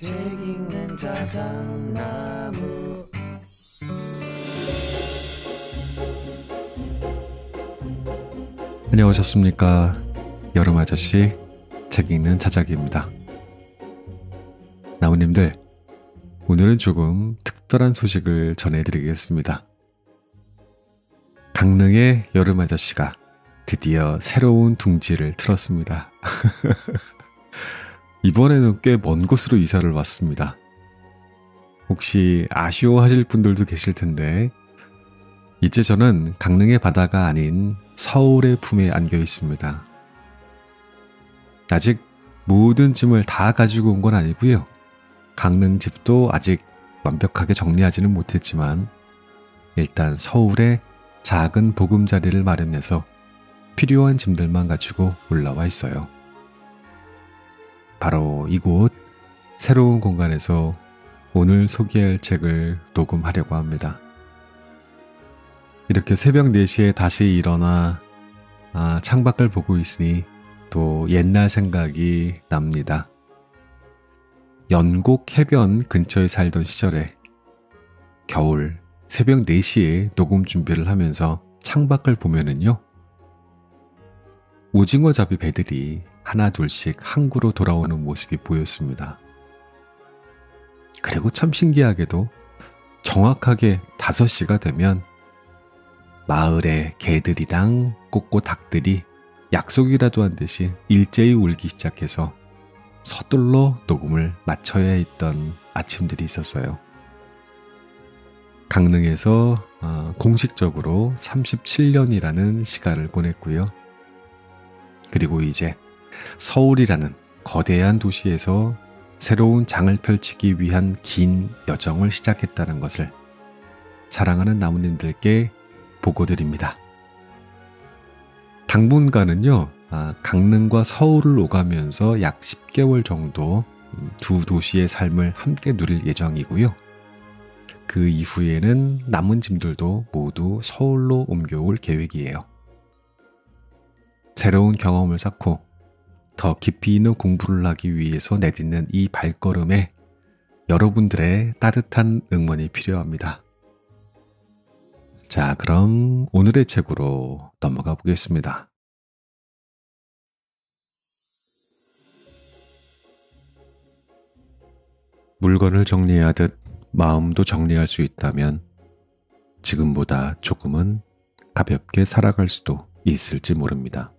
책 읽는 자작나무. 안녕하셨습니까? 여름 아저씨 책 읽는 자작입니다. 나무님들, 오늘은 조금 특별한 소식을 전해드리겠습니다. 강릉의 여름 아저씨가 드디어 새로운 둥지를 틀었습니다. 이번에는 꽤 먼 곳으로 이사를 왔습니다. 혹시 아쉬워하실 분들도 계실 텐데, 이제 저는 강릉의 바다가 아닌 서울의 품에 안겨 있습니다. 아직 모든 짐을 다 가지고 온 건 아니고요. 강릉 집도 아직 완벽하게 정리하지는 못했지만 일단 서울에 작은 보금자리를 마련해서 필요한 짐들만 가지고 올라와 있어요. 바로 이곳 새로운 공간에서 오늘 소개할 책을 녹음하려고 합니다. 이렇게 새벽 4시에 다시 일어나 창밖을 보고 있으니 또 옛날 생각이 납니다. 연곡 해변 근처에 살던 시절에 겨울 새벽 4시에 녹음 준비를 하면서 창밖을 보면은요, 오징어 잡이 배들이 하나 둘씩 항구로 돌아오는 모습이 보였습니다. 그리고 참 신기하게도 정확하게 5시가 되면 마을의 개들이랑 꼬꼬 닭들이 약속이라도 한 듯이 일제히 울기 시작해서 서둘러 녹음을 마쳐야 했던 아침들이 있었어요. 강릉에서 공식적으로 37년이라는 시간을 보냈고요. 그리고 이제 서울이라는 거대한 도시에서 새로운 장을 펼치기 위한 긴 여정을 시작했다는 것을 사랑하는 나무님들께 보고드립니다. 당분간은요, 강릉과 서울을 오가면서 약 10개월 정도 두 도시의 삶을 함께 누릴 예정이고요. 그 이후에는 남은 짐들도 모두 서울로 옮겨올 계획이에요. 새로운 경험을 쌓고 더 깊이 있는 공부를 하기 위해서 내딛는 이 발걸음에 여러분들의 따뜻한 응원이 필요합니다. 자, 그럼 오늘의 책으로 넘어가 보겠습니다. 물건을 정리하듯 마음도 정리할 수 있다면 지금보다 조금은 가볍게 살아갈 수도 있을지 모릅니다.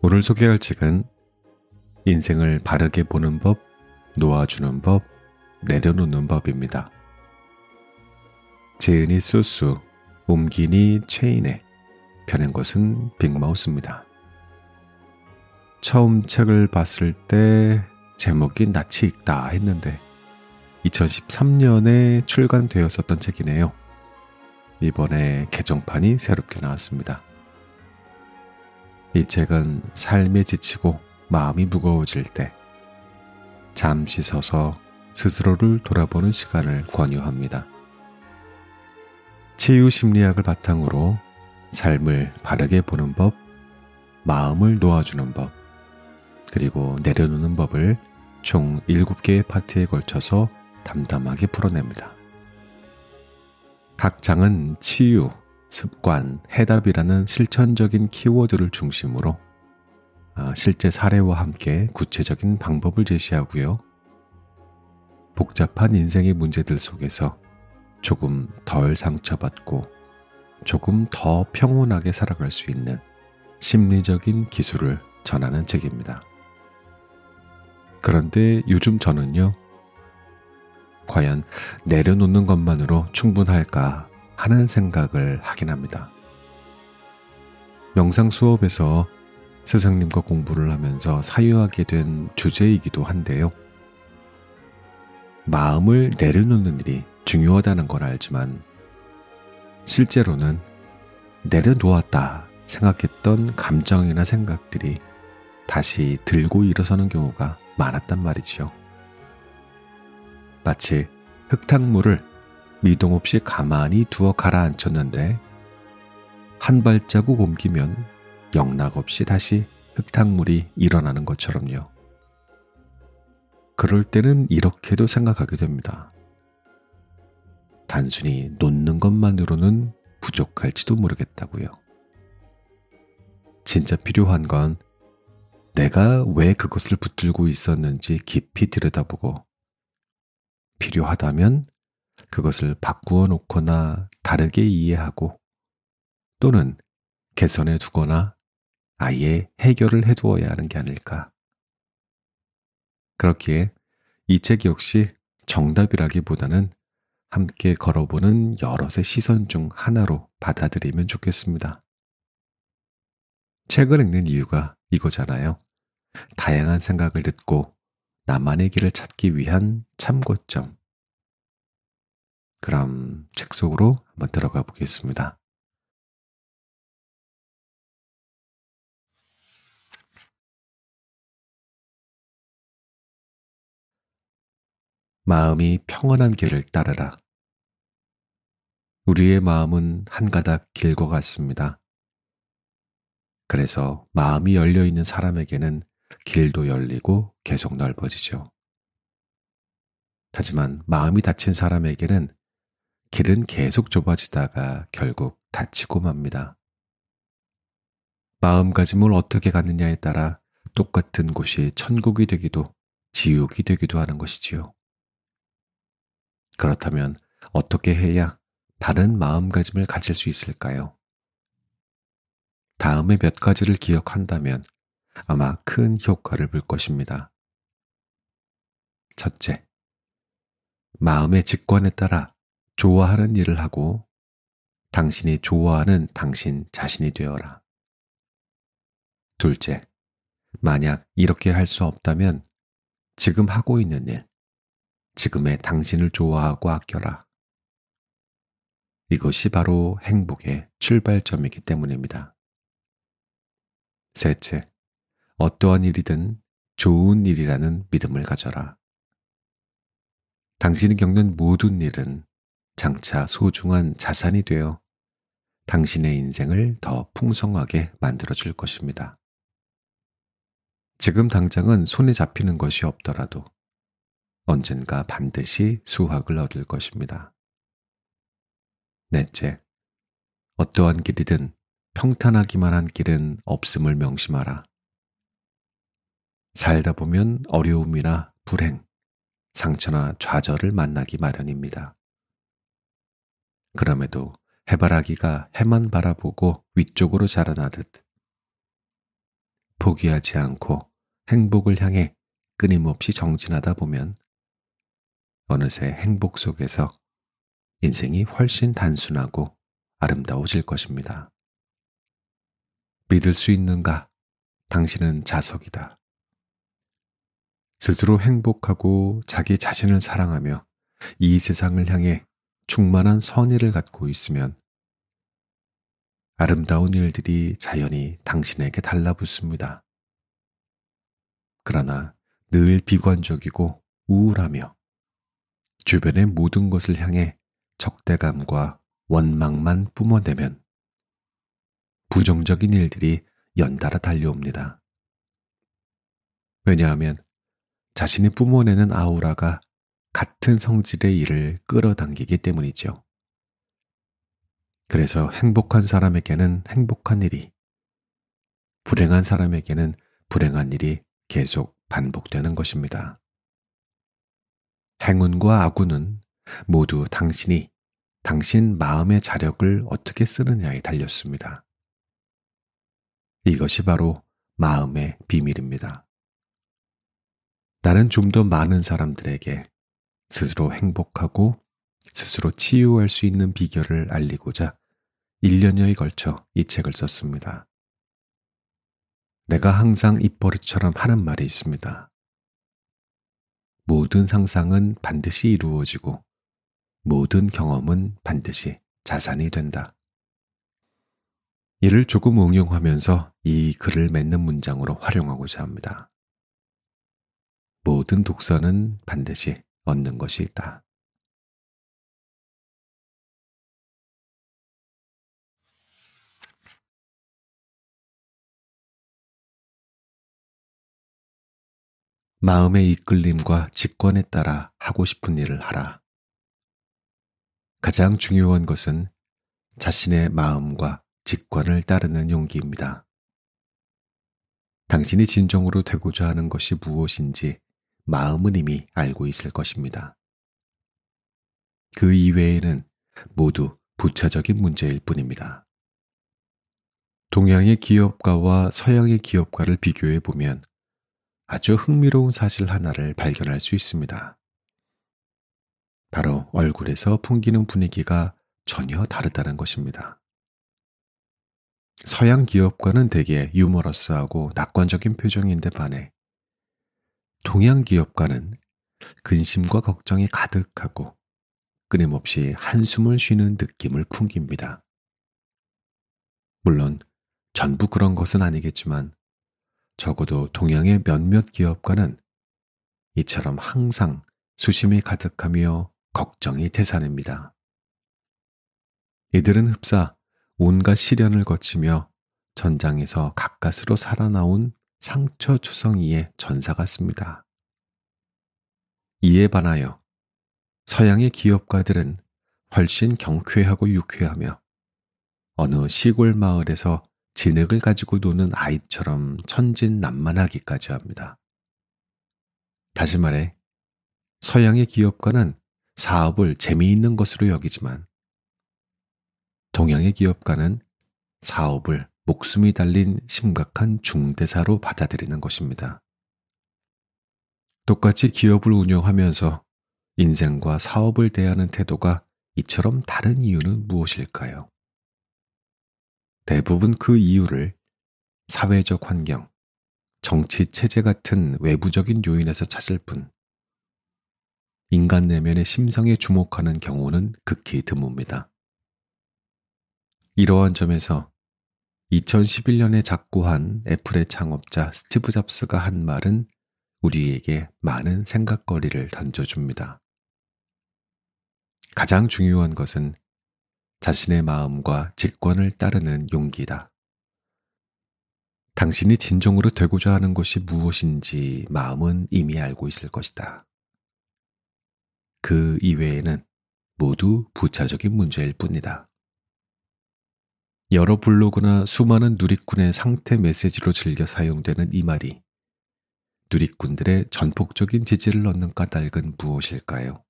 오늘 소개할 책은 인생을 바르게 보는 법, 놓아주는 법, 내려놓는 법입니다. 제은이 쏘쏘, 옮기니 최인의, 펴낸 것은 빅마우스입니다. 처음 책을 봤을 때 제목이 낯이 익다 했는데 2013년에 출간되었었던 책이네요. 이번에 개정판이 새롭게 나왔습니다. 이 책은 삶에 지치고 마음이 무거워질 때 잠시 서서 스스로를 돌아보는 시간을 권유합니다. 치유 심리학을 바탕으로 삶을 바르게 보는 법, 마음을 놓아주는 법, 그리고 내려놓는 법을 총 7개의 파트에 걸쳐서 담담하게 풀어냅니다. 각 장은 치유, 습관, 해답이라는 실천적인 키워드를 중심으로 실제 사례와 함께 구체적인 방법을 제시하고요. 복잡한 인생의 문제들 속에서 조금 덜 상처받고 조금 더 평온하게 살아갈 수 있는 심리적인 기술을 전하는 책입니다. 그런데 요즘 저는요, 과연 내려놓는 것만으로 충분할까 하는 생각을 하긴 합니다. 명상 수업에서 스승님과 공부를 하면서 사유하게 된 주제이기도 한데요. 마음을 내려놓는 일이 중요하다는 건 알지만 실제로는 내려놓았다 생각했던 감정이나 생각들이 다시 들고 일어서는 경우가 많았단 말이지요. 마치 흙탕물을 미동 없이 가만히 두어 가라앉혔는데 한 발자국 옮기면 영락없이 다시 흙탕물이 일어나는 것처럼요. 그럴 때는 이렇게도 생각하게 됩니다. 단순히 놓는 것만으로는 부족할지도 모르겠다고요. 진짜 필요한 건 내가 왜 그것을 붙들고 있었는지 깊이 들여다보고 필요하다면 그것을 바꾸어 놓거나 다르게 이해하고 또는 개선해 두거나 아예 해결을 해 두어야 하는 게 아닐까. 그렇기에 이 책 역시 정답이라기보다는 함께 걸어보는 여럿의 시선 중 하나로 받아들이면 좋겠습니다. 책을 읽는 이유가 이거잖아요. 다양한 생각을 듣고 나만의 길을 찾기 위한 참고점. 그럼 책 속으로 한번 들어가 보겠습니다. 마음이 평안한 길을 따르라. 우리의 마음은 한 가닥 길과 같습니다. 그래서 마음이 열려 있는 사람에게는 길도 열리고 계속 넓어지죠. 하지만 마음이 닫힌 사람에게는 길은 계속 좁아지다가 결국 닫히고 맙니다. 마음가짐을 어떻게 갖느냐에 따라 똑같은 곳이 천국이 되기도 지옥이 되기도 하는 것이지요. 그렇다면 어떻게 해야 다른 마음가짐을 가질 수 있을까요? 다음에 몇 가지를 기억한다면 아마 큰 효과를 볼 것입니다. 첫째, 마음의 직관에 따라 좋아하는 일을 하고 당신이 좋아하는 당신 자신이 되어라. 둘째, 만약 이렇게 할 수 없다면 지금 하고 있는 일, 지금의 당신을 좋아하고 아껴라. 이것이 바로 행복의 출발점이기 때문입니다. 셋째, 어떠한 일이든 좋은 일이라는 믿음을 가져라. 당신이 겪는 모든 일은 장차 소중한 자산이 되어 당신의 인생을 더 풍성하게 만들어 줄 것입니다. 지금 당장은 손에 잡히는 것이 없더라도 언젠가 반드시 수확을 얻을 것입니다. 넷째, 어떠한 길이든 평탄하기만 한 길은 없음을 명심하라. 살다 보면 어려움이나 불행, 상처나 좌절을 만나기 마련입니다. 그럼에도 해바라기가 해만 바라보고 위쪽으로 자라나듯 포기하지 않고 행복을 향해 끊임없이 정진하다 보면 어느새 행복 속에서 인생이 훨씬 단순하고 아름다워질 것입니다. 믿을 수 있는가? 당신은 자석이다. 스스로 행복하고 자기 자신을 사랑하며 이 세상을 향해 충만한 선의를 갖고 있으면 아름다운 일들이 자연히 당신에게 달라붙습니다. 그러나 늘 비관적이고 우울하며 주변의 모든 것을 향해 적대감과 원망만 뿜어내면 부정적인 일들이 연달아 달려옵니다. 왜냐하면 자신이 뿜어내는 아우라가 같은 성질의 일을 끌어당기기 때문이죠. 그래서 행복한 사람에게는 행복한 일이, 불행한 사람에게는 불행한 일이 계속 반복되는 것입니다. 행운과 악운은 모두 당신이 당신 마음의 자력을 어떻게 쓰느냐에 달렸습니다. 이것이 바로 마음의 비밀입니다. 나는 좀 더 많은 사람들에게 스스로 행복하고 스스로 치유할 수 있는 비결을 알리고자 1년여에 걸쳐 이 책을 썼습니다. 내가 항상 입버릇처럼 하는 말이 있습니다. 모든 상상은 반드시 이루어지고 모든 경험은 반드시 자산이 된다. 이를 조금 응용하면서 이 글을 맺는 문장으로 활용하고자 합니다. 모든 독서는 반드시 얻는 것이 있다. 마음의 이끌림과 직관에 따라 하고 싶은 일을 하라. 가장 중요한 것은 자신의 마음과 직관을 따르는 용기입니다. 당신이 진정으로 되고자 하는 것이 무엇인지 마음은 이미 알고 있을 것입니다. 그 이외에는 모두 부차적인 문제일 뿐입니다. 동양의 기업가와 서양의 기업가를 비교해 보면 아주 흥미로운 사실 하나를 발견할 수 있습니다. 바로 얼굴에서 풍기는 분위기가 전혀 다르다는 것입니다. 서양 기업가는 대개 유머러스하고 낙관적인 표정인데 반해 동양 기업가는 근심과 걱정이 가득하고 끊임없이 한숨을 쉬는 느낌을 풍깁니다. 물론 전부 그런 것은 아니겠지만 적어도 동양의 몇몇 기업가는 이처럼 항상 수심이 가득하며 걱정이 태산입니다. 이들은 흡사 온갖 시련을 거치며 전장에서 가까스로 살아나온 상처투성이의 전사 같습니다. 이에 반하여 서양의 기업가들은 훨씬 경쾌하고 유쾌하며 어느 시골 마을에서 진흙을 가지고 노는 아이처럼 천진난만하기까지 합니다. 다시 말해 서양의 기업가는 사업을 재미있는 것으로 여기지만 동양의 기업가는 사업을 목숨이 달린 심각한 중대사로 받아들이는 것입니다. 똑같이 기업을 운영하면서 인생과 사업을 대하는 태도가 이처럼 다른 이유는 무엇일까요? 대부분 그 이유를 사회적 환경, 정치 체제 같은 외부적인 요인에서 찾을 뿐, 인간 내면의 심성에 주목하는 경우는 극히 드뭅니다. 이러한 점에서 2011년에 작고한 애플의 창업자 스티브 잡스가 한 말은 우리에게 많은 생각거리를 던져줍니다. 가장 중요한 것은 자신의 마음과 직관을 따르는 용기다. 당신이 진정으로 되고자 하는 것이 무엇인지 마음은 이미 알고 있을 것이다. 그 이외에는 모두 부차적인 문제일 뿐이다. 여러 블로그나 수많은 누리꾼의 상태 메시지로 즐겨 사용되는 이 말이 누리꾼들의 전폭적인 지지를 얻는 까닭은 무엇일까요?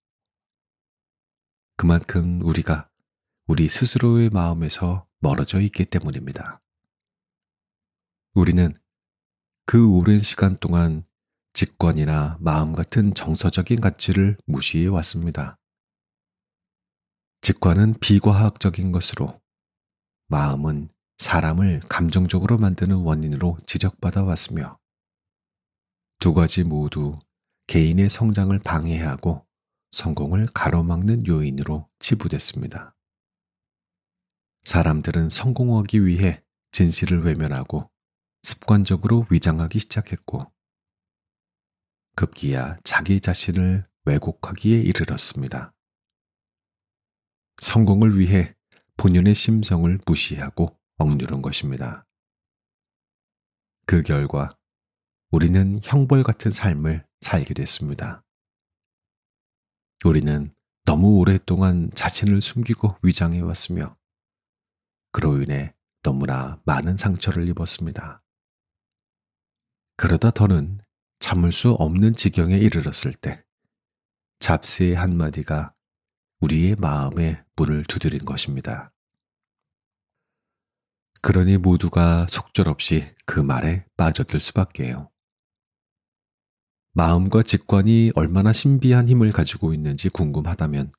그만큼 우리가 우리 스스로의 마음에서 멀어져 있기 때문입니다. 우리는 그 오랜 시간 동안 직관이나 마음 같은 정서적인 가치를 무시해 왔습니다. 직관은 비과학적인 것으로, 마음은 사람을 감정적으로 만드는 원인으로 지적받아 왔으며, 두 가지 모두 개인의 성장을 방해하고 성공을 가로막는 요인으로 치부됐습니다. 사람들은 성공하기 위해 진실을 외면하고 습관적으로 위장하기 시작했고, 급기야 자기 자신을 왜곡하기에 이르렀습니다. 성공을 위해 본연의 심성을 무시하고 억누른 것입니다. 그 결과 우리는 형벌 같은 삶을 살게 됐습니다. 우리는 너무 오랫동안 자신을 숨기고 위장해 왔으며 그로 인해 너무나 많은 상처를 입었습니다. 그러다 더는 참을 수 없는 지경에 이르렀을 때 잡스의 한마디가 우리의 마음에 문을 두드린 것입니다. 그러니 모두가 속절없이 그 말에 빠져들 수밖에요. 마음과 직관이 얼마나 신비한 힘을 가지고 있는지 궁금하다면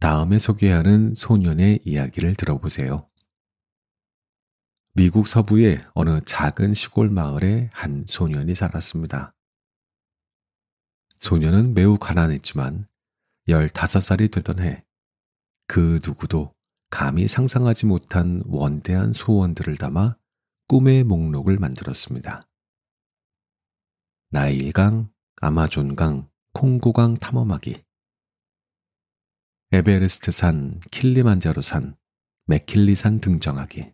다음에 소개하는 소년의 이야기를 들어보세요. 미국 서부의 어느 작은 시골 마을에 한 소년이 살았습니다. 소년은 매우 가난했지만 15살이 되던 해 그 누구도 감히 상상하지 못한 원대한 소원들을 담아 꿈의 목록을 만들었습니다. 나일강, 아마존강, 콩고강 탐험하기, 에베레스트산, 킬리만자로산, 맥킬리산 등정하기,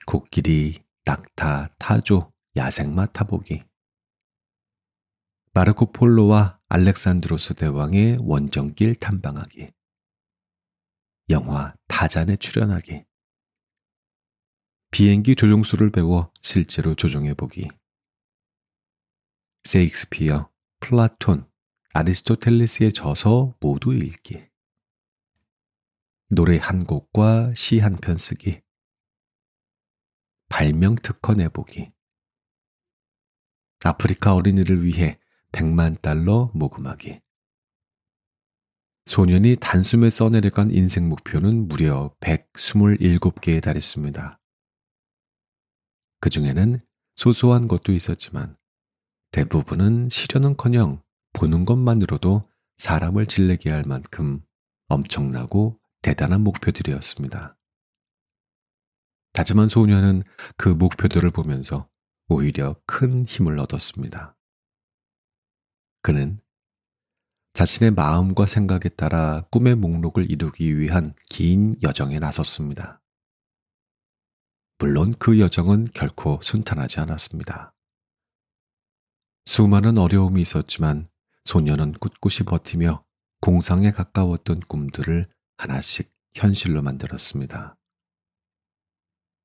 코끼리, 낙타, 타조, 야생마 타보기, 마르코 폴로와 알렉산드로스 대왕의 원정길 탐방하기, 영화 타잔에 출연하기, 비행기 조종수를 배워 실제로 조종해보기, 세익스피어, 플라톤, 아리스토텔레스의 저서 모두 읽기, 노래 한 곡과 시 한 편 쓰기, 발명 특허 내보기, 아프리카 어린이를 위해 100만 달러 모금하기. 소년이 단숨에 써내려간 인생 목표는 무려 127개에 달했습니다. 그 중에는 소소한 것도 있었지만 대부분은 실현은커녕 보는 것만으로도 사람을 질리게 할 만큼 엄청나고 대단한 목표들이었습니다. 하지만 소년은 그 목표들을 보면서 오히려 큰 힘을 얻었습니다. 그는 자신의 마음과 생각에 따라 꿈의 목록을 이루기 위한 긴 여정에 나섰습니다. 물론 그 여정은 결코 순탄하지 않았습니다. 수많은 어려움이 있었지만 소년은 꿋꿋이 버티며 공상에 가까웠던 꿈들을 하나씩 현실로 만들었습니다.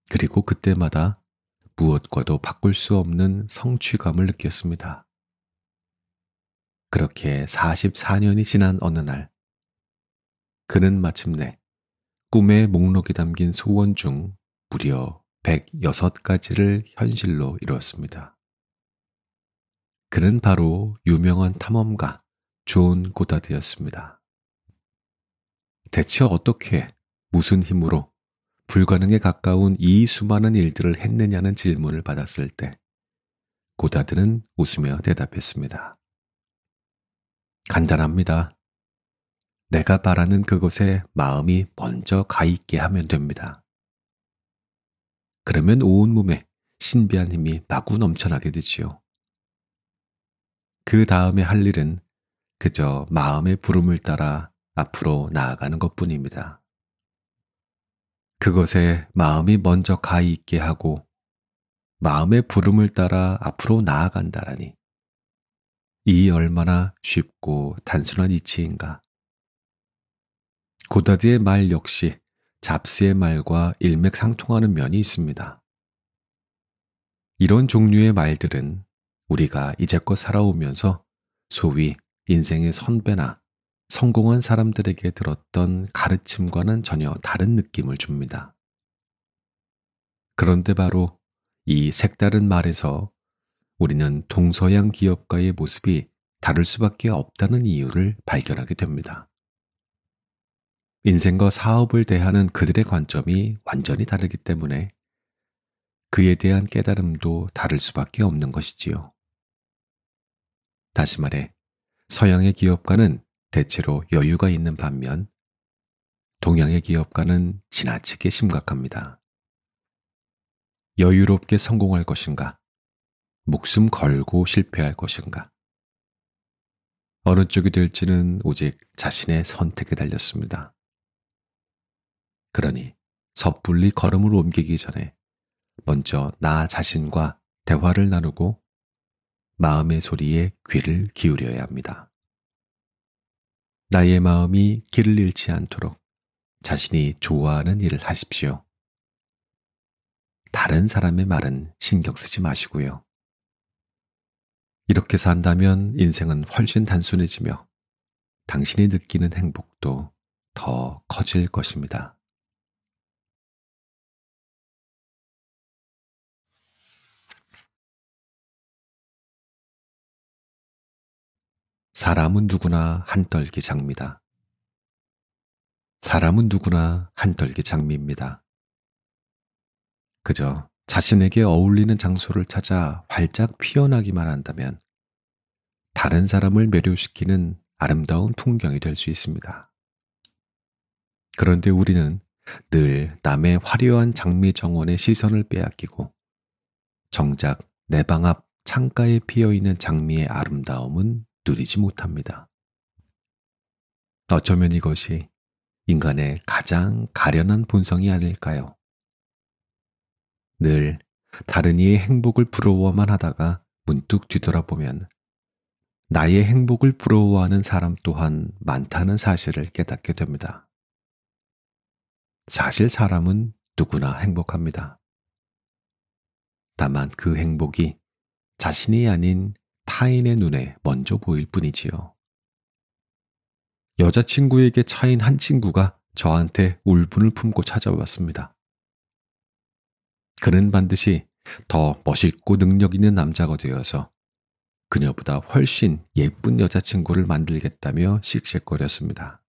그리고 그때마다 무엇과도 바꿀 수 없는 성취감을 느꼈습니다. 그렇게 44년이 지난 어느 날, 그는 마침내 꿈의 목록에 담긴 소원 중 무려 106가지를 현실로 이루었습니다. 그는 바로 유명한 탐험가 존 고다드였습니다. 대체 어떻게, 무슨 힘으로 불가능에 가까운 이 수많은 일들을 했느냐는 질문을 받았을 때 고다드는 웃으며 대답했습니다. 간단합니다. 내가 바라는 그것에 마음이 먼저 가 있게 하면 됩니다. 그러면 온몸에 신비한 힘이 마구 넘쳐나게 되지요. 그 다음에 할 일은 그저 마음의 부름을 따라 앞으로 나아가는 것뿐입니다. 그것에 마음이 먼저 가 있게 하고 마음의 부름을 따라 앞으로 나아간다라니. 이 얼마나 쉽고 단순한 이치인가. 고다드의 말 역시 잡스의 말과 일맥상통하는 면이 있습니다. 이런 종류의 말들은 우리가 이제껏 살아오면서 소위 인생의 선배나 성공한 사람들에게 들었던 가르침과는 전혀 다른 느낌을 줍니다. 그런데 바로 이 색다른 말에서 우리는 동서양 기업가의 모습이 다를 수밖에 없다는 이유를 발견하게 됩니다. 인생과 사업을 대하는 그들의 관점이 완전히 다르기 때문에 그에 대한 깨달음도 다를 수밖에 없는 것이지요. 다시 말해, 서양의 기업가는 대체로 여유가 있는 반면 동양의 기업가는 지나치게 심각합니다. 여유롭게 성공할 것인가? 목숨 걸고 실패할 것인가? 어느 쪽이 될지는 오직 자신의 선택에 달렸습니다. 그러니 섣불리 걸음을 옮기기 전에 먼저 나 자신과 대화를 나누고 마음의 소리에 귀를 기울여야 합니다. 나의 마음이 길을 잃지 않도록 자신이 좋아하는 일을 하십시오. 다른 사람의 말은 신경 쓰지 마시고요. 이렇게 산다면 인생은 훨씬 단순해지며 당신이 느끼는 행복도 더 커질 것입니다. 사람은 누구나 한떨기 장미다. 사람은 누구나 한떨기 장미입니다. 그저 자신에게 어울리는 장소를 찾아 활짝 피어나기만 한다면 다른 사람을 매료시키는 아름다운 풍경이 될 수 있습니다. 그런데 우리는 늘 남의 화려한 장미 정원의 시선을 빼앗기고 정작 내 방 앞 창가에 피어있는 장미의 아름다움은 누리지 못합니다. 어쩌면 이것이 인간의 가장 가련한 본성이 아닐까요? 늘 다른 이의 행복을 부러워만 하다가 문득 뒤돌아보면 나의 행복을 부러워하는 사람 또한 많다는 사실을 깨닫게 됩니다. 사실 사람은 누구나 행복합니다. 다만 그 행복이 자신이 아닌 타인의 눈에 먼저 보일 뿐이지요. 여자친구에게 차인 한 친구가 저한테 울분을 품고 찾아왔습니다. 그는 반드시 더 멋있고 능력 있는 남자가 되어서 그녀보다 훨씬 예쁜 여자친구를 만들겠다며 씩씩거렸습니다.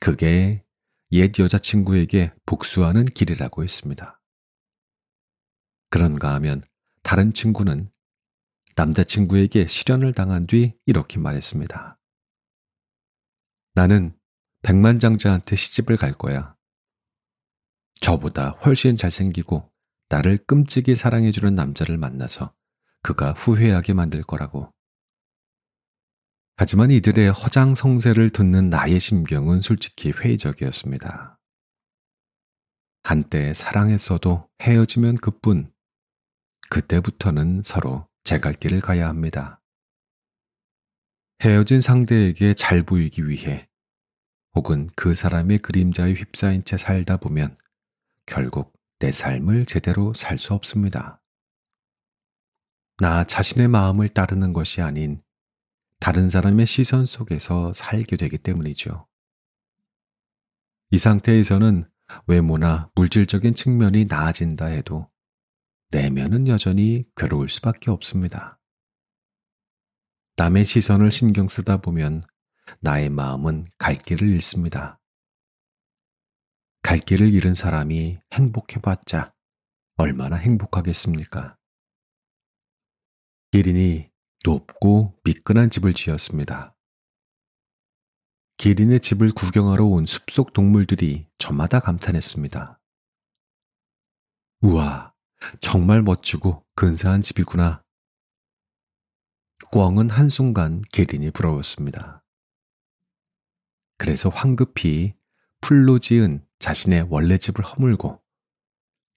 그게 옛 여자친구에게 복수하는 길이라고 했습니다. 그런가 하면 다른 친구는 남자친구에게 실연을 당한 뒤 이렇게 말했습니다. 나는 백만장자한테 시집을 갈 거야. 저보다 훨씬 잘생기고 나를 끔찍이 사랑해주는 남자를 만나서 그가 후회하게 만들 거라고. 하지만 이들의 허장성세를 듣는 나의 심경은 솔직히 회의적이었습니다. 한때 사랑했어도 헤어지면 그뿐. 그때부터는 서로 제 갈 길을 가야 합니다. 헤어진 상대에게 잘 보이기 위해 혹은 그 사람의 그림자에 휩싸인 채 살다 보면 결국 내 삶을 제대로 살 수 없습니다. 나 자신의 마음을 따르는 것이 아닌 다른 사람의 시선 속에서 살게 되기 때문이죠. 이 상태에서는 외모나 물질적인 측면이 나아진다 해도 내면은 여전히 괴로울 수밖에 없습니다. 남의 시선을 신경 쓰다 보면 나의 마음은 갈 길을 잃습니다. 갈 길을 잃은 사람이 행복해봤자 얼마나 행복하겠습니까? 기린이 높고 미끈한 집을 지었습니다. 기린의 집을 구경하러 온 숲속 동물들이 저마다 감탄했습니다. 우와, 정말 멋지고 근사한 집이구나. 꿩은 한순간 기린이 부러웠습니다. 그래서 황급히 풀로 지은 자신의 원래 집을 허물고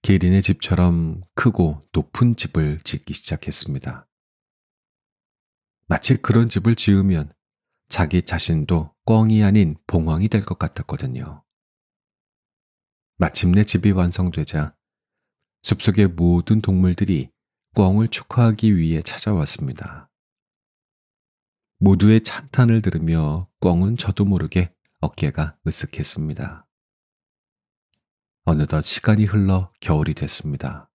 기린의 집처럼 크고 높은 집을 짓기 시작했습니다. 마치 그런 집을 지으면 자기 자신도 꿩이 아닌 봉황이 될 것 같았거든요. 마침내 집이 완성되자 숲속의 모든 동물들이 꿩을 축하하기 위해 찾아왔습니다. 모두의 찬탄을 들으며 꿩은 저도 모르게 어깨가 으쓱했습니다. 어느덧 시간이 흘러 겨울이 됐습니다.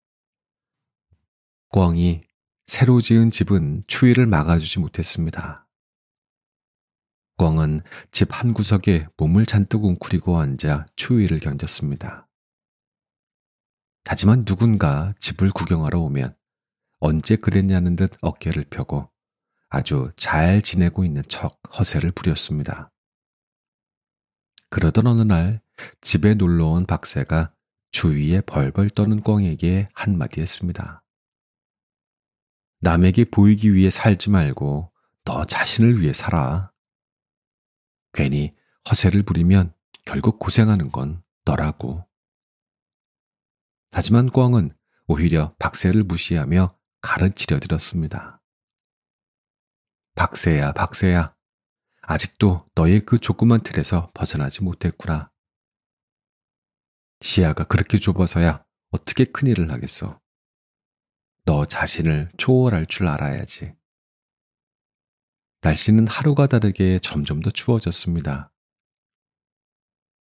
꿩이 새로 지은 집은 추위를 막아주지 못했습니다. 꿩은 집 한 구석에 몸을 잔뜩 웅크리고 앉아 추위를 견뎠습니다. 하지만 누군가 집을 구경하러 오면 언제 그랬냐는 듯 어깨를 펴고 아주 잘 지내고 있는 척 허세를 부렸습니다. 그러던 어느 날 집에 놀러온 박새가 주위에 벌벌 떠는 꿩에게 한마디 했습니다. 남에게 보이기 위해 살지 말고 너 자신을 위해 살아. 괜히 허세를 부리면 결국 고생하는 건 너라고. 하지만 꿩은 오히려 박새를 무시하며 가르치려 들었습니다. 박새야, 박새야. 아직도 너의 그 조그만 틀에서 벗어나지 못했구나. 시야가 그렇게 좁아서야 어떻게 큰일을 하겠어. 너 자신을 초월할 줄 알아야지. 날씨는 하루가 다르게 점점 더 추워졌습니다.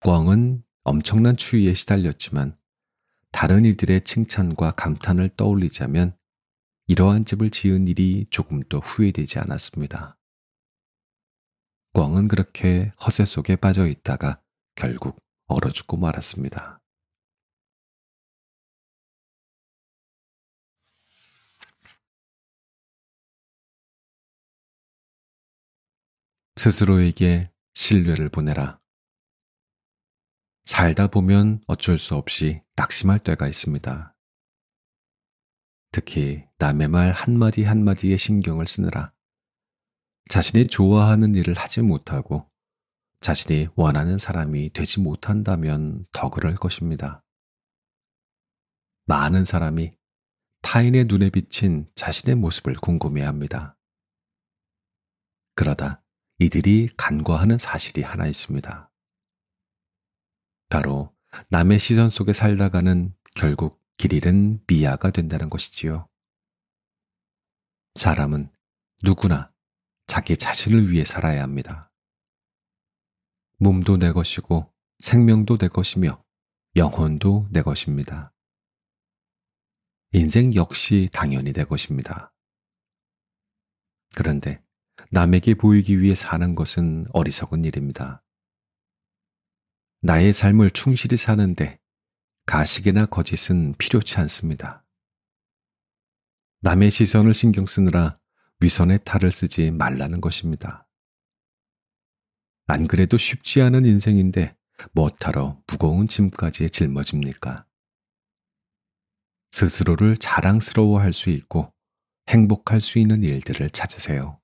꿩은 엄청난 추위에 시달렸지만 다른 이들의 칭찬과 감탄을 떠올리자면 이러한 집을 지은 일이 조금도 후회되지 않았습니다. 꿩은 그렇게 허세 속에 빠져 있다가 결국 얼어 죽고 말았습니다. 스스로에게 신뢰를 보내라. 살다 보면 어쩔 수 없이 낙심할 때가 있습니다. 특히 남의 말 한마디 한마디에 신경을 쓰느라 자신이 좋아하는 일을 하지 못하고 자신이 원하는 사람이 되지 못한다면 더 그럴 것입니다. 많은 사람이 타인의 눈에 비친 자신의 모습을 궁금해합니다. 그러다 이들이 간과하는 사실이 하나 있습니다. 바로 남의 시선 속에 살다가는 결국 길 잃은 미아가 된다는 것이지요. 사람은 누구나 자기 자신을 위해 살아야 합니다. 몸도 내 것이고 생명도 내 것이며 영혼도 내 것입니다. 인생 역시 당연히 내 것입니다. 그런데 남에게 보이기 위해 사는 것은 어리석은 일입니다. 나의 삶을 충실히 사는데 가식이나 거짓은 필요치 않습니다. 남의 시선을 신경 쓰느라 위선의 탈을 쓰지 말라는 것입니다. 안 그래도 쉽지 않은 인생인데 뭐하러 무거운 짐까지 짊어집니까? 스스로를 자랑스러워할 수 있고 행복할 수 있는 일들을 찾으세요.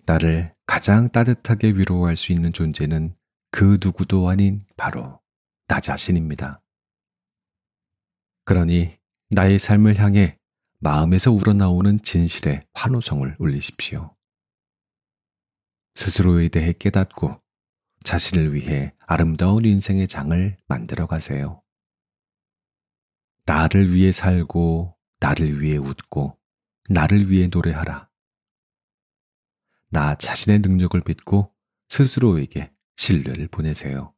나를 가장 따뜻하게 위로할 수 있는 존재는 그 누구도 아닌 바로 나 자신입니다. 그러니 나의 삶을 향해 마음에서 우러나오는 진실의 환호성을 울리십시오. 스스로에 대해 깨닫고 자신을 위해 아름다운 인생의 장을 만들어 가세요. 나를 위해 살고, 나를 위해 웃고, 나를 위해 노래하라. 나 자신의 능력을 믿고 스스로에게 신뢰를 보내세요.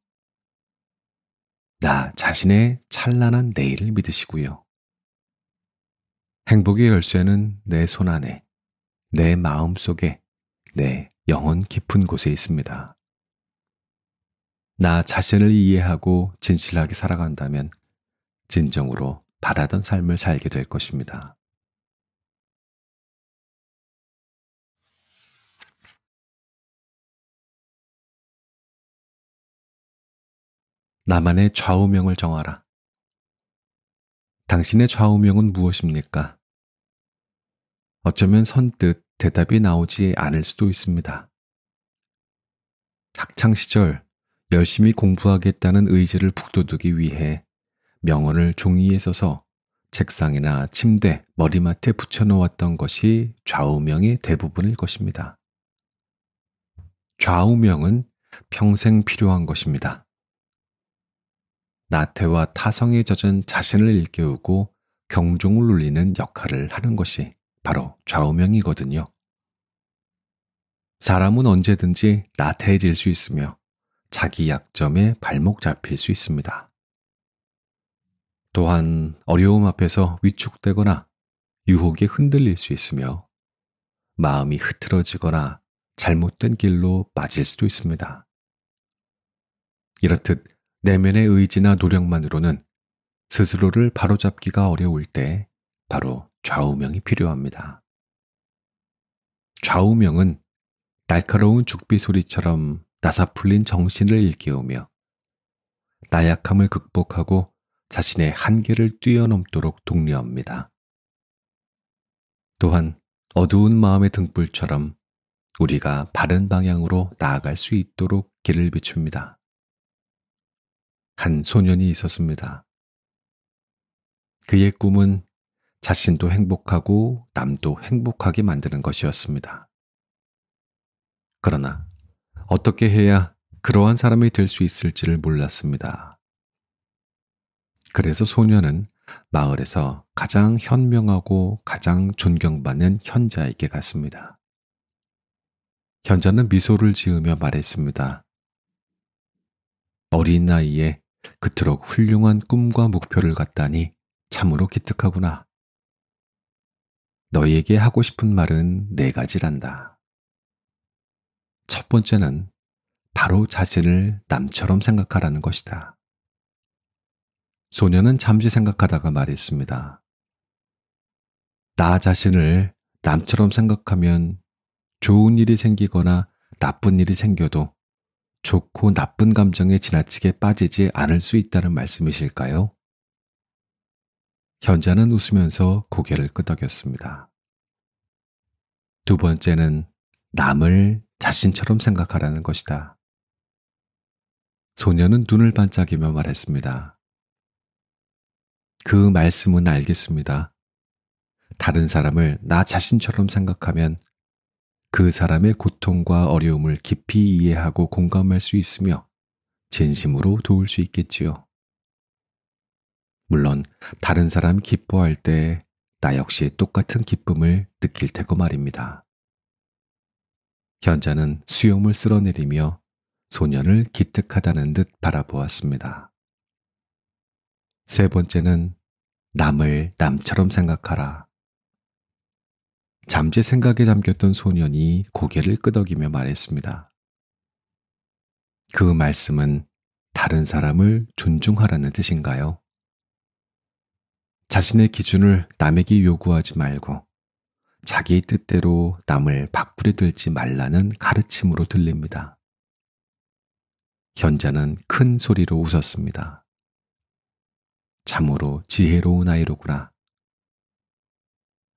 나 자신의 찬란한 내일을 믿으시고요. 행복의 열쇠는 내 손 안에, 내 마음 속에, 내 영혼 깊은 곳에 있습니다. 나 자신을 이해하고 진실하게 살아간다면 진정으로 바라던 삶을 살게 될 것입니다. 나만의 좌우명을 정하라. 당신의 좌우명은 무엇입니까? 어쩌면 선뜻 대답이 나오지 않을 수도 있습니다. 학창시절 열심히 공부하겠다는 의지를 북돋우기 위해 명언을 종이에 써서 책상이나 침대, 머리맡에 붙여놓았던 것이 좌우명의 대부분일 것입니다. 좌우명은 평생 필요한 것입니다. 나태와 타성에 젖은 자신을 일깨우고 경종을 울리는 역할을 하는 것이 바로 좌우명이거든요. 사람은 언제든지 나태해질 수 있으며 자기 약점에 발목 잡힐 수 있습니다. 또한 어려움 앞에서 위축되거나 유혹에 흔들릴 수 있으며 마음이 흐트러지거나 잘못된 길로 빠질 수도 있습니다. 이렇듯 내면의 의지나 노력만으로는 스스로를 바로잡기가 어려울 때 바로 좌우명이 필요합니다. 좌우명은 날카로운 죽비 소리처럼 나사풀린 정신을 일깨우며 나약함을 극복하고 자신의 한계를 뛰어넘도록 독려합니다. 또한 어두운 마음의 등불처럼 우리가 바른 방향으로 나아갈 수 있도록 길을 비춥니다. 한 소년이 있었습니다. 그의 꿈은 자신도 행복하고 남도 행복하게 만드는 것이었습니다. 그러나 어떻게 해야 그러한 사람이 될 수 있을지를 몰랐습니다. 그래서 소년은 마을에서 가장 현명하고 가장 존경받는 현자에게 갔습니다. 현자는 미소를 지으며 말했습니다. 어린 나이에 그토록 훌륭한 꿈과 목표를 갖다니 참으로 기특하구나. 너희에게 하고 싶은 말은 네 가지란다. 첫 번째는 바로 자신을 남처럼 생각하라는 것이다. 소년은 잠시 생각하다가 말했습니다. 나 자신을 남처럼 생각하면 좋은 일이 생기거나 나쁜 일이 생겨도 좋고 나쁜 감정에 지나치게 빠지지 않을 수 있다는 말씀이실까요? 현자는 웃으면서 고개를 끄덕였습니다. 두 번째는 남을 자신처럼 생각하라는 것이다. 소년은 눈을 반짝이며 말했습니다. 그 말씀은 알겠습니다. 다른 사람을 나 자신처럼 생각하면 그 사람의 고통과 어려움을 깊이 이해하고 공감할 수 있으며 진심으로 도울 수 있겠지요. 물론 다른 사람 기뻐할 때 나 역시 똑같은 기쁨을 느낄 테고 말입니다. 현자는 수염을 쓸어내리며 소년을 기특하다는 듯 바라보았습니다. 세 번째는 남을 남처럼 생각하라. 잠재 생각에 잠겼던 소년이 고개를 끄덕이며 말했습니다. 그 말씀은 다른 사람을 존중하라는 뜻인가요? 자신의 기준을 남에게 요구하지 말고 자기 뜻대로 남을 바꾸려 들지 말라는 가르침으로 들립니다. 현자는 큰 소리로 웃었습니다. 참으로 지혜로운 아이로구나.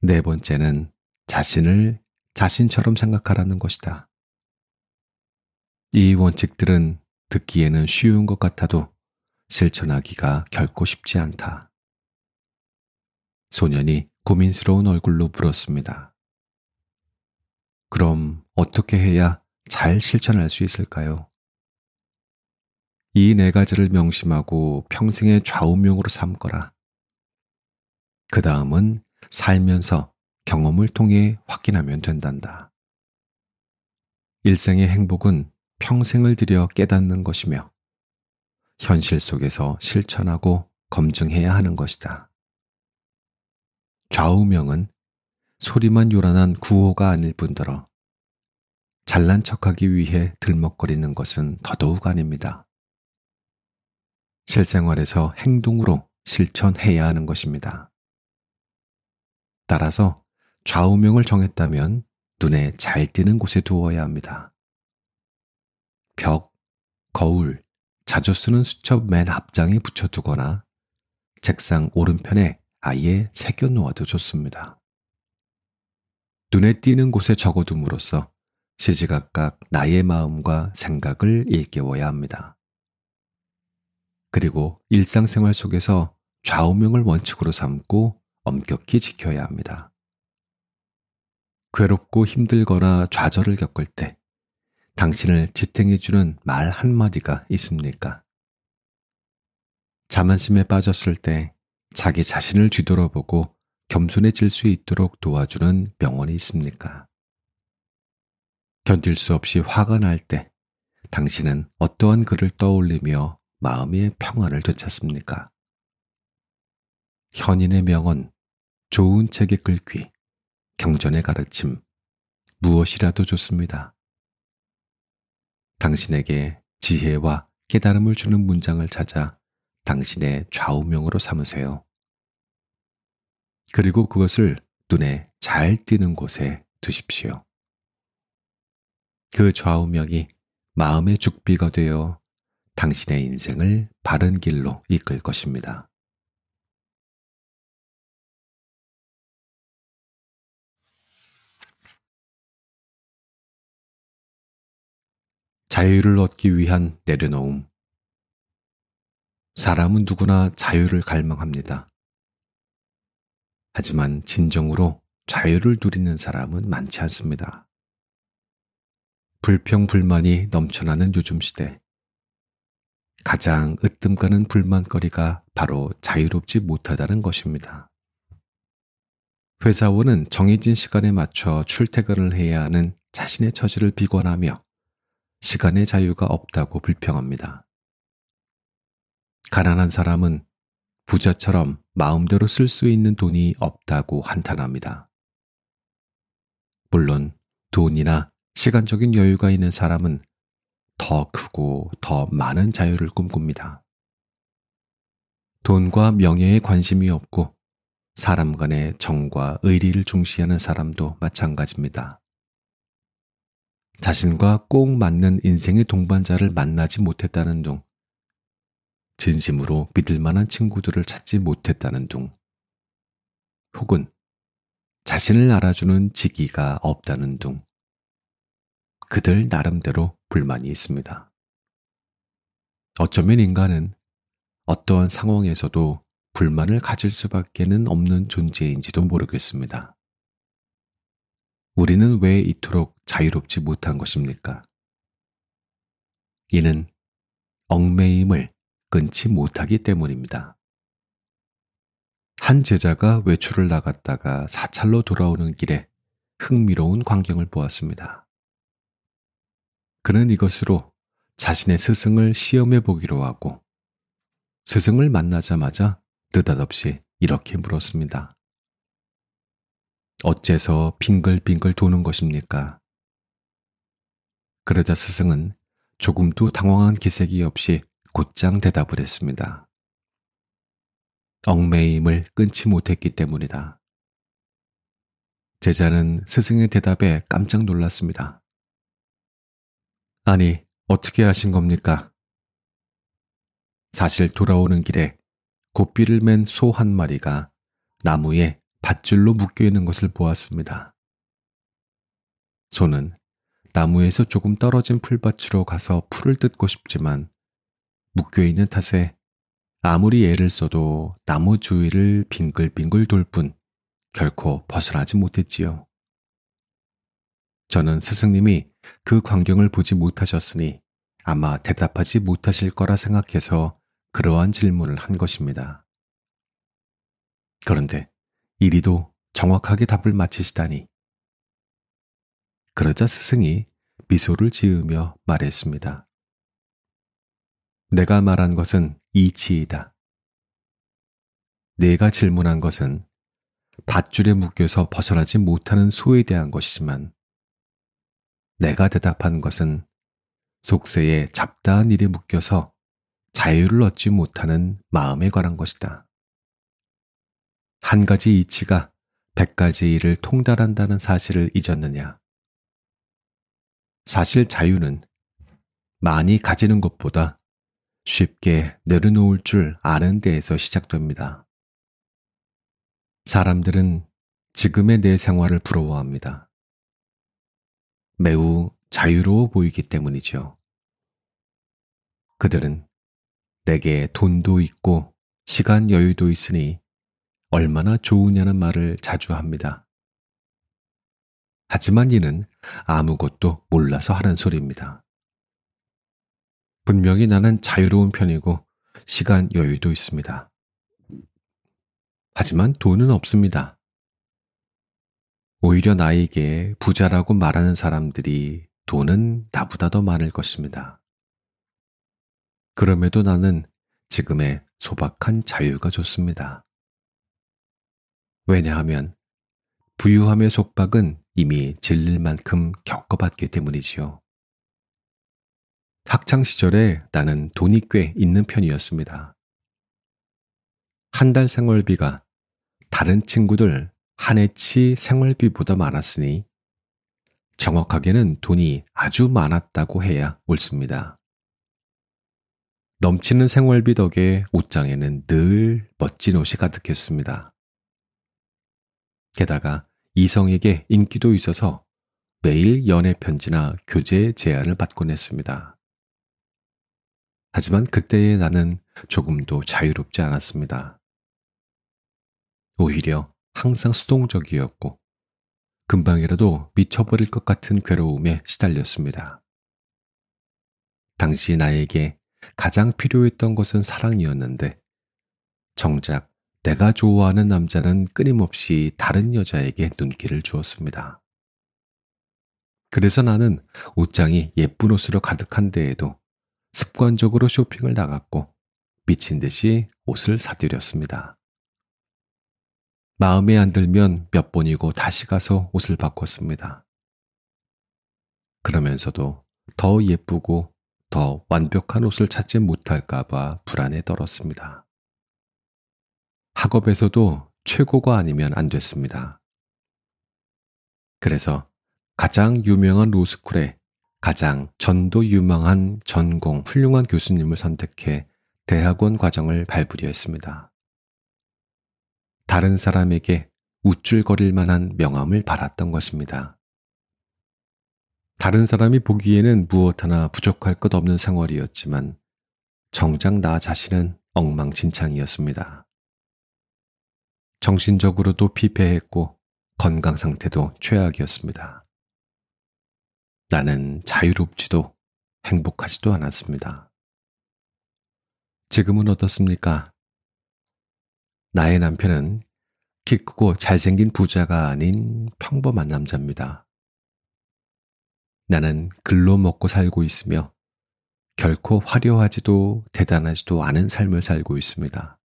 네 번째는 자신을 자신처럼 생각하라는 것이다. 이 원칙들은 듣기에는 쉬운 것 같아도 실천하기가 결코 쉽지 않다. 소년이 고민스러운 얼굴로 물었습니다. 그럼 어떻게 해야 잘 실천할 수 있을까요? 이 네 가지를 명심하고 평생의 좌우명으로 삼거라. 그 다음은 살면서 경험을 통해 확인하면 된단다. 일생의 행복은 평생을 들여 깨닫는 것이며 현실 속에서 실천하고 검증해야 하는 것이다. 좌우명은 소리만 요란한 구호가 아닐 뿐더러 잘난 척하기 위해 들먹거리는 것은 더더욱 아닙니다. 실생활에서 행동으로 실천해야 하는 것입니다. 따라서 좌우명을 정했다면 눈에 잘 띄는 곳에 두어야 합니다. 벽, 거울, 자주 쓰는 수첩 맨 앞장에 붙여두거나 책상 오른편에 아예 새겨 놓아도 좋습니다. 눈에 띄는 곳에 적어둠으로써 시시각각 나의 마음과 생각을 일깨워야 합니다. 그리고 일상생활 속에서 좌우명을 원칙으로 삼고 엄격히 지켜야 합니다. 괴롭고 힘들거나 좌절을 겪을 때 당신을 지탱해주는 말 한마디가 있습니까? 자만심에 빠졌을 때 자기 자신을 뒤돌아보고 겸손해질 수 있도록 도와주는 명언이 있습니까? 견딜 수 없이 화가 날 때 당신은 어떠한 글을 떠올리며 마음의 평안을 되찾습니까? 현인의 명언, 좋은 책의 글귀, 경전의 가르침, 무엇이라도 좋습니다. 당신에게 지혜와 깨달음을 주는 문장을 찾아 당신의 좌우명으로 삼으세요. 그리고 그것을 눈에 잘 띄는 곳에 두십시오. 그 좌우명이 마음의 죽비가 되어 당신의 인생을 바른 길로 이끌 것입니다. 자유를 얻기 위한 내려놓음. 사람은 누구나 자유를 갈망합니다. 하지만 진정으로 자유를 누리는 사람은 많지 않습니다. 불평불만이 넘쳐나는 요즘 시대. 가장 으뜸가는 불만거리가 바로 자유롭지 못하다는 것입니다. 회사원은 정해진 시간에 맞춰 출퇴근을 해야 하는 자신의 처지를 비관하며 시간의 자유가 없다고 불평합니다. 가난한 사람은 부자처럼 마음대로 쓸 수 있는 돈이 없다고 한탄합니다. 물론 돈이나 시간적인 여유가 있는 사람은 더 크고 더 많은 자유를 꿈꿉니다. 돈과 명예에 관심이 없고 사람 간의 정과 의리를 중시하는 사람도 마찬가지입니다. 자신과 꼭 맞는 인생의 동반자를 만나지 못했다는 둥, 진심으로 믿을 만한 친구들을 찾지 못했다는 둥, 혹은 자신을 알아주는 지기가 없다는 둥, 그들 나름대로 불만이 있습니다. 어쩌면 인간은 어떠한 상황에서도 불만을 가질 수밖에는 없는 존재인지도 모르겠습니다. 우리는 왜 이토록 자유롭지 못한 것입니까? 이는 얽매임을 끊지 못하기 때문입니다. 한 제자가 외출을 나갔다가 사찰로 돌아오는 길에 흥미로운 광경을 보았습니다. 그는 이것으로 자신의 스승을 시험해 보기로 하고 스승을 만나자마자 느닷없이 이렇게 물었습니다. 어째서 빙글빙글 도는 것입니까? 그러자 스승은 조금도 당황한 기색이 없이 곧장 대답을 했습니다. 얽매임을 끊지 못했기 때문이다. 제자는 스승의 대답에 깜짝 놀랐습니다. 아니, 어떻게 하신 겁니까? 사실 돌아오는 길에 고삐를 맨 소 한 마리가 나무에 밧줄로 묶여 있는 것을 보았습니다. 소는 나무에서 조금 떨어진 풀밭으로 가서 풀을 뜯고 싶지만 묶여 있는 탓에 아무리 애를 써도 나무 주위를 빙글빙글 돌 뿐 결코 벗어나지 못했지요. 저는 스승님이 그 광경을 보지 못하셨으니 아마 대답하지 못하실 거라 생각해서 그러한 질문을 한 것입니다. 그런데 이리도 정확하게 답을 맞히시다니. 그러자 스승이 미소를 지으며 말했습니다. 내가 말한 것은 이치이다. 내가 질문한 것은 밧줄에 묶여서 벗어나지 못하는 소에 대한 것이지만 내가 대답한 것은 속세에 잡다한 일에 묶여서 자유를 얻지 못하는 마음에 관한 것이다. 한 가지 이치가 100가지 일을 통달한다는 사실을 잊었느냐? 사실 자유는 많이 가지는 것보다 쉽게 내려놓을 줄 아는 데에서 시작됩니다. 사람들은 지금의 내 생활을 부러워합니다. 매우 자유로워 보이기 때문이죠. 그들은 내게 돈도 있고 시간 여유도 있으니 얼마나 좋으냐는 말을 자주 합니다. 하지만 이는 아무것도 몰라서 하는 소리입니다. 분명히 나는 자유로운 편이고 시간 여유도 있습니다. 하지만 돈은 없습니다. 오히려 나에게 부자라고 말하는 사람들이 돈은 나보다 더 많을 것입니다. 그럼에도 나는 지금의 소박한 자유가 좋습니다. 왜냐하면 부유함의 속박은 이미 질릴 만큼 겪어봤기 때문이지요. 학창시절에 나는 돈이 꽤 있는 편이었습니다. 한 달 생활비가 다른 친구들 한 해치 생활비보다 많았으니 정확하게는 돈이 아주 많았다고 해야 옳습니다. 넘치는 생활비 덕에 옷장에는 늘 멋진 옷이 가득했습니다. 게다가 이성에게 인기도 있어서 매일 연애 편지나 교제 제안을 받곤 했습니다. 하지만 그때의 나는 조금도 자유롭지 않았습니다. 오히려 항상 수동적이었고 금방이라도 미쳐버릴 것 같은 괴로움에 시달렸습니다. 당시 나에게 가장 필요했던 것은 사랑이었는데 정작 내가 좋아하는 남자는 끊임없이 다른 여자에게 눈길을 주었습니다. 그래서 나는 옷장이 예쁜 옷으로 가득한 데에도 습관적으로 쇼핑을 나갔고 미친 듯이 옷을 사들였습니다. 마음에 안 들면 몇 번이고 다시 가서 옷을 바꿨습니다. 그러면서도 더 예쁘고 더 완벽한 옷을 찾지 못할까봐 불안에 떨었습니다. 학업에서도 최고가 아니면 안 됐습니다. 그래서 가장 유명한 로스쿨에 가장 전도 유망한 전공 훌륭한 교수님을 선택해 대학원 과정을 밟으려 했습니다. 다른 사람에게 우쭐거릴 만한 명함을 받았던 것입니다. 다른 사람이 보기에는 무엇 하나 부족할 것 없는 생활이었지만 정작 나 자신은 엉망진창이었습니다. 정신적으로도 피폐했고 건강 상태도 최악이었습니다. 나는 자유롭지도 행복하지도 않았습니다. 지금은 어떻습니까? 나의 남편은 키 크고 잘생긴 부자가 아닌 평범한 남자입니다. 나는 글로 먹고 살고 있으며 결코 화려하지도 대단하지도 않은 삶을 살고 있습니다.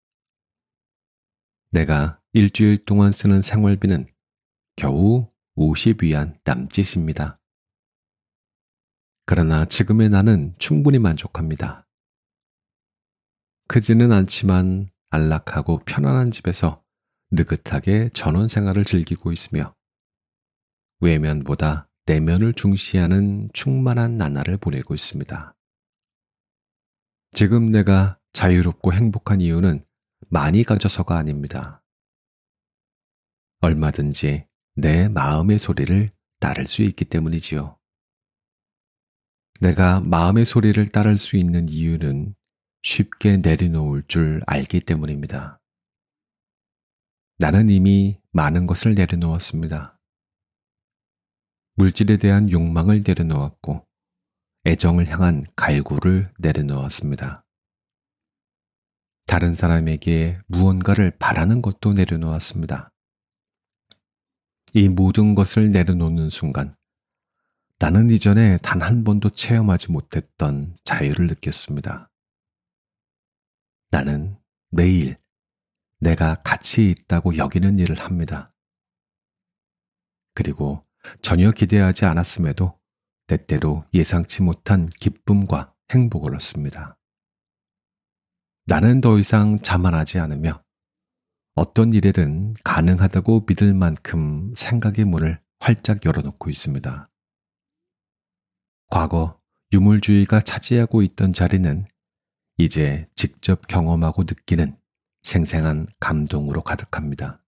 내가 일주일 동안 쓰는 생활비는 겨우 50위안 남짓입니다. 그러나 지금의 나는 충분히 만족합니다. 크지는 않지만 안락하고 편안한 집에서 느긋하게 전원 생활을 즐기고 있으며 외면보다 내면을 중시하는 충만한 나날을 보내고 있습니다. 지금 내가 자유롭고 행복한 이유는 많이 가져서가 아닙니다. 얼마든지 내 마음의 소리를 따를 수 있기 때문이지요. 내가 마음의 소리를 따를 수 있는 이유는 쉽게 내려놓을 줄 알기 때문입니다. 나는 이미 많은 것을 내려놓았습니다. 물질에 대한 욕망을 내려놓았고, 애정을 향한 갈구를 내려놓았습니다. 다른 사람에게 무언가를 바라는 것도 내려놓았습니다. 이 모든 것을 내려놓는 순간, 나는 이전에 단 한 번도 체험하지 못했던 자유를 느꼈습니다. 나는 매일 내가 가치 있다고 여기는 일을 합니다. 그리고 전혀 기대하지 않았음에도 때때로 예상치 못한 기쁨과 행복을 얻습니다. 나는 더 이상 자만하지 않으며 어떤 일에든 가능하다고 믿을 만큼 생각의 문을 활짝 열어놓고 있습니다. 과거 유물주의가 차지하고 있던 자리는 이제 직접 경험하고 느끼는 생생한 감동으로 가득합니다.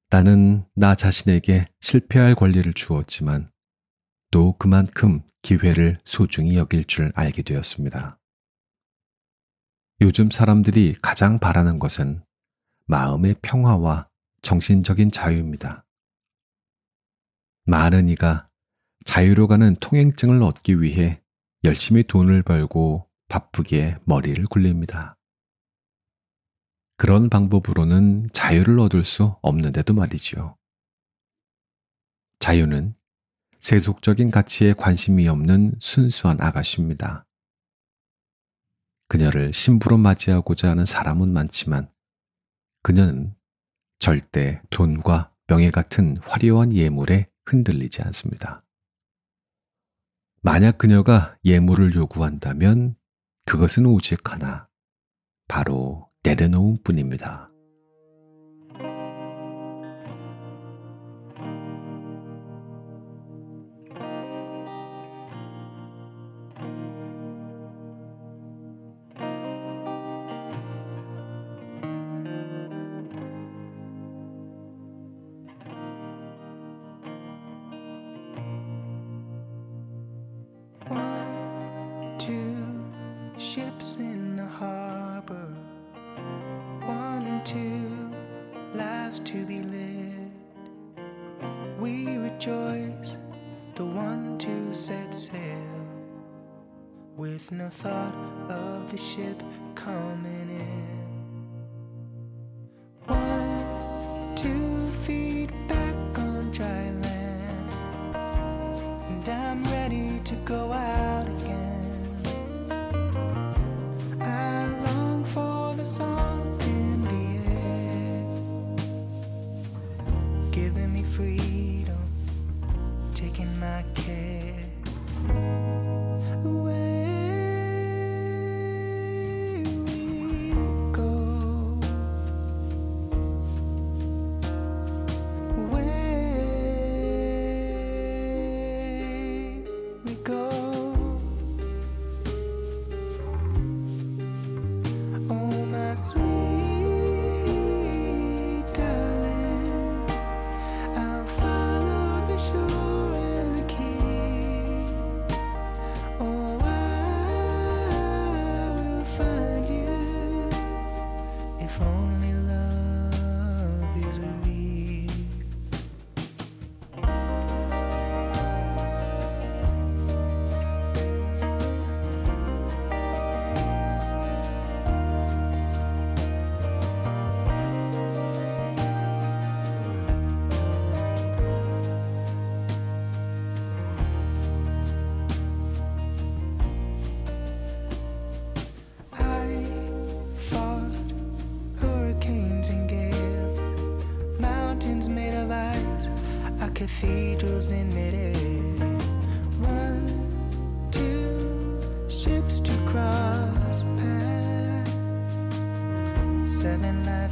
나는 나 자신에게 실패할 권리를 주었지만 또 그만큼 기회를 소중히 여길 줄 알게 되었습니다. 요즘 사람들이 가장 바라는 것은 마음의 평화와 정신적인 자유입니다. 많은 이가 자유로 가는 통행증을 얻기 위해 열심히 돈을 벌고 바쁘게 머리를 굴립니다. 그런 방법으로는 자유를 얻을 수 없는데도 말이지요. 자유는 세속적인 가치에 관심이 없는 순수한 아가씨입니다. 그녀를 신부로 맞이하고자 하는 사람은 많지만 그녀는 절대 돈과 명예 같은 화려한 예물에 흔들리지 않습니다. 만약 그녀가 예물을 요구한다면 그것은 오직 하나, 바로 내려놓은 뿐입니다. Ships in the harbor, 1, 2 lives to be lived. We rejoice, the one to set sail, with no thought of the ship coming in. 1, 2 feet back on dry land, and I'm ready to go out again. Freedom, taking my care away. We mountains made of ice, our cathedrals in midair. 1, 2 ships to cross paths, 7 lives